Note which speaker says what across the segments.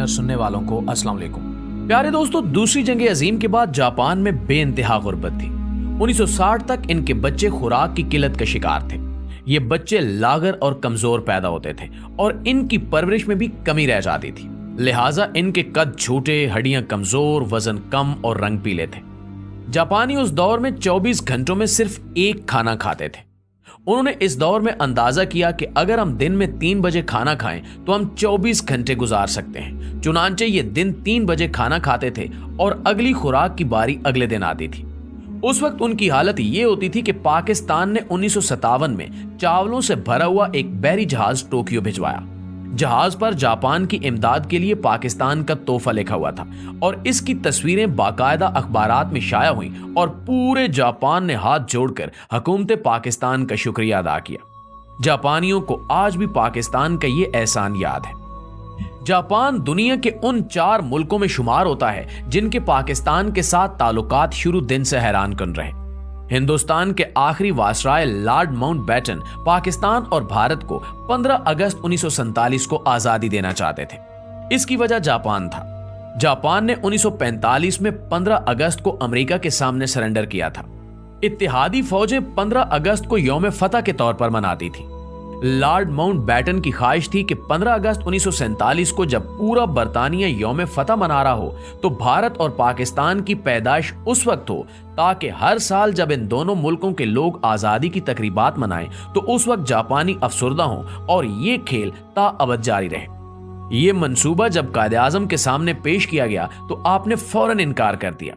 Speaker 1: सुनने वालों को अस्सलाम वालेकुम। प्यारे दोस्तों, दूसरी जंग अजीम के बाद जापान में बेइंतहा गुर्बत थी। 1960 तक इनके बच्चे खुराक की किल्लत का शिकार थे। ये बच्चे लागर और कमजोर पैदा होते थे और इनकी परवरिश में भी कमी रह जाती थी। लिहाजा इनके कद छोटे, हड्डियां कमजोर, वजन कम और रंग पीले थे। जापानी उस दौर में 24 घंटों में सिर्फ एक खाना खाते थे। उन्होंने इस दौर में अंदाजा किया कि अगर हम दिन में 3 बजे खाना खाएं तो हम 24 घंटे गुजार सकते हैं। चुनांचे ये दिन 3 बजे खाना खाते थे और अगली खुराक की बारी अगले दिन आती थी। उस वक्त उनकी हालत ये होती थी कि पाकिस्तान ने 1957 में चावलों से भरा हुआ एक बहरी जहाज टोक्यो भिजवाया। जहाज पर जापान की इमदाद के लिए पाकिस्तान का तोहफा लिखा हुआ था और इसकी तस्वीरें बाकायदा अखबारात में शाया हुई और पूरे जापान ने हाथ जोड़कर हुकूमत पाकिस्तान का शुक्रिया अदा किया। जापानियों को आज भी पाकिस्तान का ये एहसान याद है। जापान दुनिया के उन 4 मुल्कों में शुमार होता है जिनके पाकिस्तान के साथ ताल्लुकात शुरू दिन से हैरान कन रहे। हिंदुस्तान के आखिरी वासराय लॉर्ड माउंटबेटन पाकिस्तान और भारत को 15 अगस्त 1947 को आजादी देना चाहते थे। इसकी वजह जापान था। जापान ने 1945 में 15 अगस्त को अमेरिका के सामने सरेंडर किया था। इत्तेहादी फौजें 15 अगस्त को यौम फतह के तौर पर मनाती थी। लॉर्ड माउंटबेटन की ख्वाहिश थी कि 15 अगस्त 1947 को जब पूरा बरतानिया यौम फतह मना रहा हो तो भारत और पाकिस्तान की पैदाइश उस वक्त हो, ताकि हर साल जब इन दोनों मुल्कों के लोग आजादी की तकरीबात मनाएं तो उस वक्त जापानी अफसरदा हों और ये खेल ताअबद जारी रहे। ये मंसूबा जब कायद आजम के सामने पेश किया गया तो आपने फौरन इनकार कर दिया।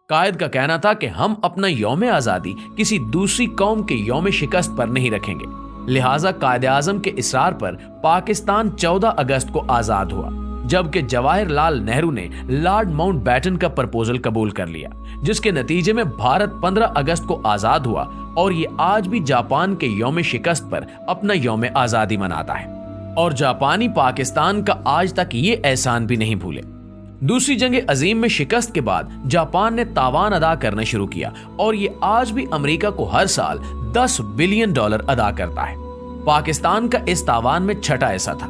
Speaker 1: कायद का कहना था कि हम अपना यौम आजादी किसी दूसरी कौम के यौम शिकस्त पर नहीं रखेंगे। लिहाजा कायद आजम के इसरार पर पाकिस्तान 14 अगस्त को आजाद हुआ, जबकि जवाहरलाल नेहरू ने लॉर्ड माउंटबेटन का प्रपोजल कबूल कर लिया, जिसके नतीजे में भारत 15 अगस्त को आजाद हुआ और ये आज भी जापान के यौम शिकस्त पर अपना यौम आजादी मनाता है और जापानी पाकिस्तान का आज तक ये एहसान भी नहीं भूले। दूसरी जंग अजीम में शिकस्त के बाद जापान ने तावान अदा करना शुरू किया और ये आज भी अमेरिका को हर साल $10 बिलियन अदा करता है। पाकिस्तान का इस तावान में छठा हिस्सा था।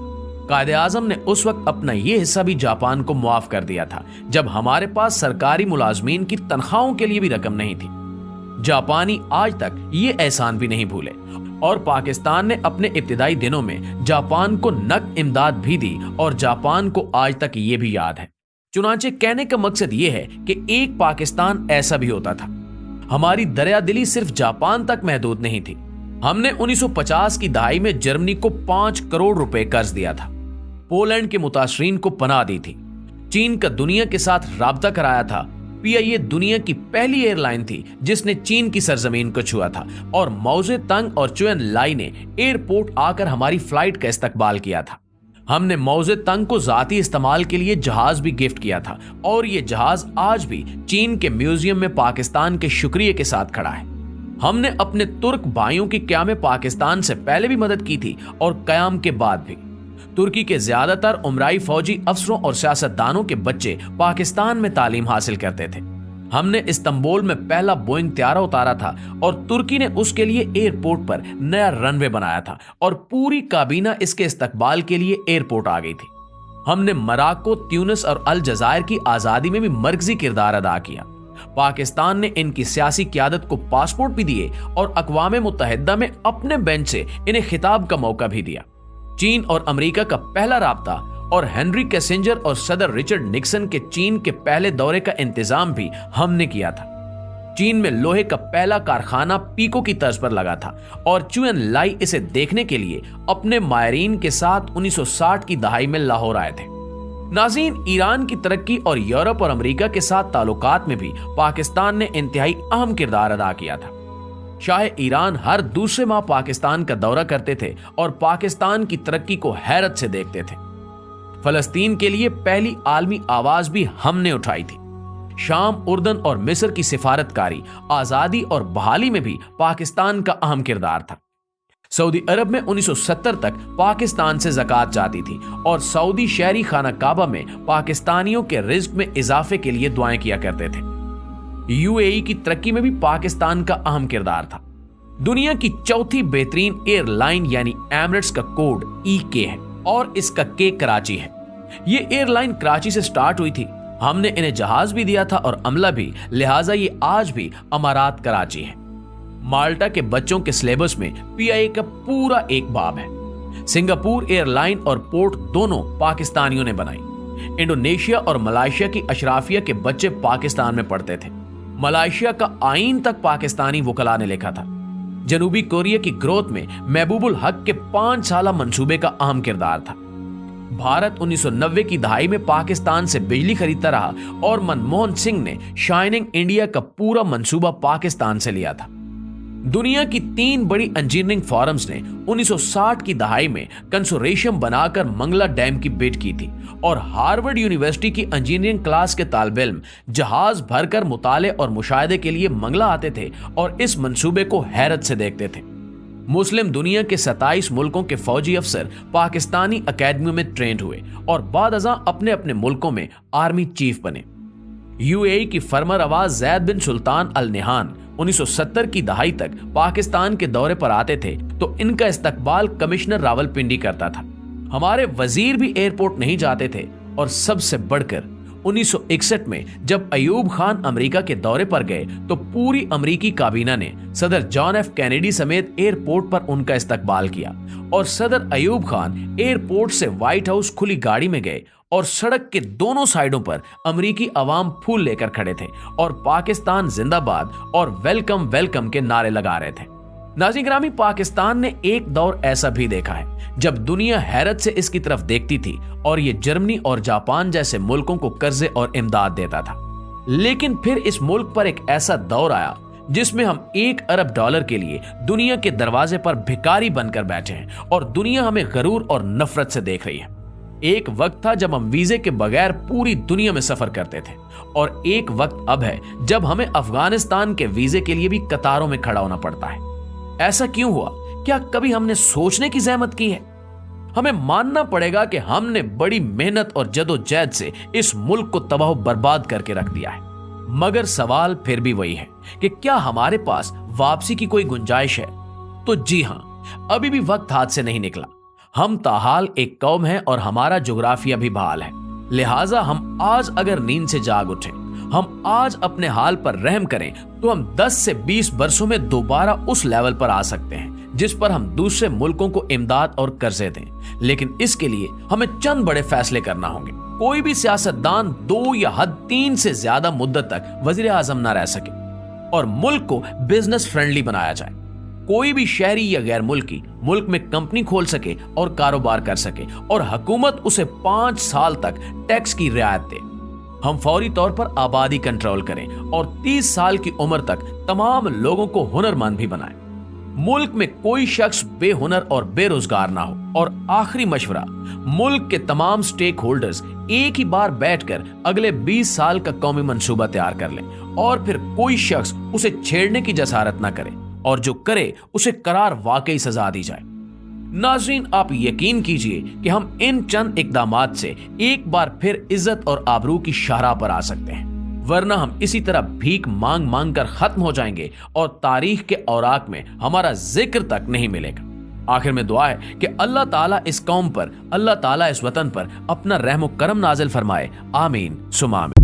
Speaker 1: कायद आजम ने उस वक्त अपना ये हिस्सा भी जापान को मुआफ कर दिया था, जब हमारे पास सरकारी मुलाजमीन की तनख्वाहों के लिए भी रकम नहीं थी। जापानी आज तक ये एहसान भी नहीं भूले और पाकिस्तान ने अपने इब्तिदाई दिनों में जापान को नकद इमदाद भी दी और जापान को आज तक ये भी याद है। चुनांचे कहने का मकसद ये है कि एक पाकिस्तान ऐसा भी होता था। हमारी दरिया दिली सिर्फ जापान तक महदूद नहीं थी। हमने 1950 की दहाई में जर्मनी को 5 करोड़ रुपए कर्ज दिया था। पोलैंड के मुतासरीन को पनाह दी थी। चीन का दुनिया के साथ राब्ता कराया था। PIA दुनिया की पहली एयरलाइन थी जिसने चीन की सरजमीन को छुआ था और मौजे तंग और चुएन लाई ने एयरपोर्ट आकर हमारी फ्लाइट का इस्तकबाल किया था। हमने मौजे तंग को जाती इस्तेमाल के लिए जहाज भी गिफ्ट किया था और ये जहाज आज भी चीन के म्यूजियम में पाकिस्तान के शुक्रिया के साथ खड़ा है। हमने अपने तुर्क भाइयों की क़याम पाकिस्तान से पहले भी मदद की थी और क़याम के बाद भी। तुर्की के ज्यादातर उमराई फौजी अफसरों और सियासतदानों के बच्चे पाकिस्तान में तालीम हासिल करते थे। हमने इस्तांबुल में पहला बोइंग त्यारा उतारा था और तुर्की ने उसके लिए एयरपोर्ट पर नया रनवे बनाया था और पूरी काबीना इसके इस्तकबाल के लिए एयरपोर्ट आ गई थी। हमने मोरक्को, ट्यूनिस और अल जज़ायर की आजादी में भी मरकजी किरदार अदा किया। पाकिस्तान ने इनकी सियासी क़यादत को पासपोर्ट भी दिए और अक़वाम मुत्तहिदा में अपने बेंच से इन्हें खिताब का मौका भी दिया। चीन और अमेरिका का पहला राब्ता और हेनरी किसिंजर और सदर रिचर्ड निक्सन के चीन के पहले दौरे का इंतजाम भी हमने किया था। चीन में लोहे का पहला कारखाना पीको की तर्ज पर लगा था और चुएन लाई इसे देखने के लिए अपने मायरीन के साथ 1960 की दहाई में लाहौर आए थे। नाज़रीन, ईरान की तरक्की और यूरोप और अमेरिका के साथ ताल्लुकात में भी पाकिस्तान ने इंतहाई अहम किरदार अदा किया था। शाह ईरान हर दूसरे माह पाकिस्तान का दौरा करते थे और पाकिस्तान की तरक्की को हैरत से देखते थे। फलस्तीन के लिए पहली आलमी आवाज भी हमने उठाई थी। शाम, उर्दन और मिस्र की सिफारतकारी, आजादी और बहाली में भी पाकिस्तान का अहम किरदार था। सऊदी अरब में 1970 तक पाकिस्तान से ज़कात जाती थी और सऊदी शहरी खाना काबा में पाकिस्तानियों के रिज्क में इजाफे के लिए दुआएं किया करते थे। UAE की तरक्की में भी पाकिस्तान का अहम किरदार था। दुनिया की चौथी बेहतरीन एयरलाइन यानी एमिरेट्स का कोड EK है और इसका K कराची है। ये एयरलाइन कराची से स्टार्ट हुई थी, हमने इन्हें जहाज भी दिया था और अमला भी, लिहाजा ये आज भी अमारात कराची है। माल्टा के बच्चों के सिलेबस में पीआईए का पूरा एक बाब है। सिंगापुर एयरलाइन और पोर्ट दोनों पाकिस्तानियों ने बनाई। इंडोनेशिया और मलेशिया की अशराफिया के बच्चे पाकिस्तान में पढ़ते थे। मलेशिया का आईन तक पाकिस्तानी वकला ने लिखा था। जनूबी कोरिया की ग्रोथ में महबूबुल हक के 5 साला मंसूबे का अहम किरदार था। भारत 1990 की दहाई में पाकिस्तान से बिजली खरीदता रहा और मनमोहन सिंह ने शाइनिंग इंडिया का पूरा मंसूबा पाकिस्तान से लिया था। दुनिया की 3 बड़ी इंजीनियरिंग फॉरम्स ने 1960 की दहाई में कंसोर्शियम बनाकर मंगला डैम की बिड की थी और हार्वर्ड यूनिवर्सिटी की इंजीनियरिंग क्लास के तालिब इल्म जहाज भरकर मुताले और मुशाहिदे के लिए मंगला आते थे और इस मंसूबे को हैरत से देखते थे। मुस्लिम दुनिया के 27 मुल्कों के फौजी अफसर पाकिस्तानी अकेडमियों में ट्रेंड हुए और बाद अज़ां अपने अपने मुल्कों में आर्मी चीफ बने। यूएई की फर्मर आवाज जैद बिन सुल्तान अल नहान 1970 की दहाई तक पाकिस्तान के दौरे पर आते थे तो इनका इस्तकबाल कमिश्नर रावलपिंडी करता था। हमारे वजीर भी एयरपोर्ट नहीं जाते थे और सबसे बढ़कर 1961 में जब अयूब खान अमेरिका के दौरे पर गए तो पूरी अमेरिकी काबीना ने सदर जॉन एफ कैनेडी समेत एयरपोर्ट पर उनका इस्तकबाल किया और सदर अयूब खान एयरपोर्ट से व्हाइट हाउस खुली गाड़ी में गए और सड़क के दोनों साइडों पर अमेरिकी अवाम फूल लेकर खड़े थे और पाकिस्तान जिंदाबाद और वेलकम वेलकम के नारे लगा रहे थे। नाज़रीन ग्रामी, पाकिस्तान ने एक दौर ऐसा भी देखा है जब दुनिया हैरत से इसकी तरफ देखती थी और ये जर्मनी और जापान जैसे मुल्कों को कर्जे और इमदाद देता था। लेकिन फिर इस मुल्क पर एक ऐसा दौर आया जिसमें हम $1 अरब के लिए दुनिया के दरवाजे पर भिखारी बनकर बैठे हैं और दुनिया हमें गरूर और नफरत से देख रही है। एक वक्त था जब हम वीजे के बगैर पूरी दुनिया में सफर करते थे और एक वक्त अब है जब हमें अफगानिस्तान के वीजे के लिए भी कतारों में खड़ा होना पड़ता है। ऐसा क्यों हुआ? क्या कभी हमने सोचने की जहमत की है? हमें मानना पड़ेगा कि हमने बड़ी मेहनत और जदोजहद से इस मुल्क को तबाह बर्बाद करके रख दिया है। मगर सवाल फिर भी वही है कि क्या हमारे पास वापसी की कोई गुंजाइश है? तो जी हां, अभी भी वक्त हाथ से नहीं निकला। हम ताहाल एक कौम है और हमारा जोग्राफिया भी बहाल है। लिहाजा हम आज अगर नींद से जाग उठें, हम आज अपने हाल पर रहम करें तो हम 10 से 20 वर्षों में दोबारा उस लेवल पर आ सकते हैं जिस पर हम दूसरे मुल्कों को इमदाद और कर्जे दें। लेकिन इसके लिए हमें चंद बड़े फैसले करना होंगे। कोई भी सियासतदान 2 या हद 3 से ज्यादा मुद्दत तक वजीर आजम ना रह सके और मुल्क को बिजनेस फ्रेंडली बनाया जाए। कोई भी शहरी या गैर मुल्की मुल्क में कंपनी खोल सके और कारोबार कर सके और हुकूमत उसे 5 साल तक टैक्स की रियायत दे। हम फौरी तौर पर आबादी कंट्रोल करें और 30 साल की उम्र तक तमाम लोगों को हुनरमंद भी बनाएं। मुल्क में कोई शख्स बेहुनर और बेरोजगार ना हो। और आखिरी मशवरा, मुल्क के तमाम स्टेक होल्डर्स एक ही बार बैठकर अगले 20 साल का कौमी मंसूबा तैयार कर लें और फिर कोई शख्स उसे छेड़ने की जसारत ना करे और जो करे उसे करार वाकई सजा दी जाए। नाज़रीन, आप यकीन कीजिए कि हम इन चंद इकदामात से एक बार फिर इज्जत और आबरू की शाहराह पर आ सकते हैं, वरना हम इसी तरह भीख मांग मांग कर खत्म हो जाएंगे और तारीख के औराक में हमारा जिक्र तक नहीं मिलेगा। आखिर में दुआ है कि अल्लाह ताला इस कौम पर, अल्लाह ताला इस वतन पर अपना रहम व करम नाजिल फरमाए। आमीन सुमा आमीन।